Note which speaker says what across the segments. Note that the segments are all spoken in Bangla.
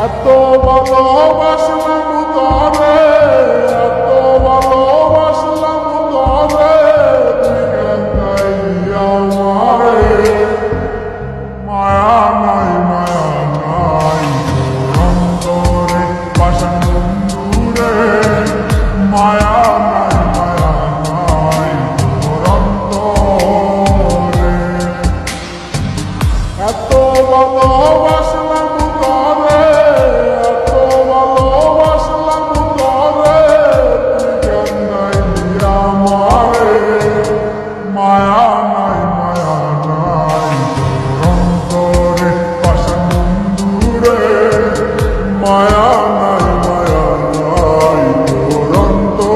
Speaker 1: এত ভালোবাসলাম তরে, এত ভালোবাসলাম তরে, তুই কেন আমারে মায়া নাই তোর অন্তরে বাসন বন্ধুরে, মায়া নাই তোর অন্তরে। এত ভালোবাসলাম তরে, এত ভালোবাসলাম তরে, তুই কেন আমারে মায়া নাই তোর অন্তরে বাসন বন্ধুরে, মায়া নাই তোর অন্তরে।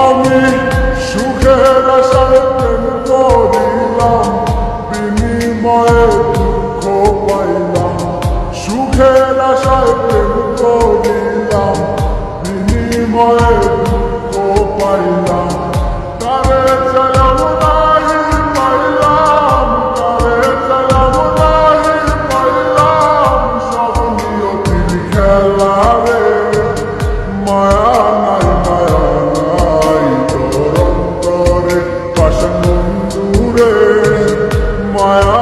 Speaker 1: আমি সুখের আশায় প্রেম করিলাম, বিনিময়ে দুঃখ পাইলাম। সুখের আশায় প্রেম করিলাম, বিনিময়ে দুঃখ পাইলাম। তারে চাইলাম নাহি পাইলাম, তারে চাইলাম নাহি পাইলাম, সব নিয়তির খেলা রে, মায়া নাই তোর অন্তরে বাসন বন্ধুরে, মায়া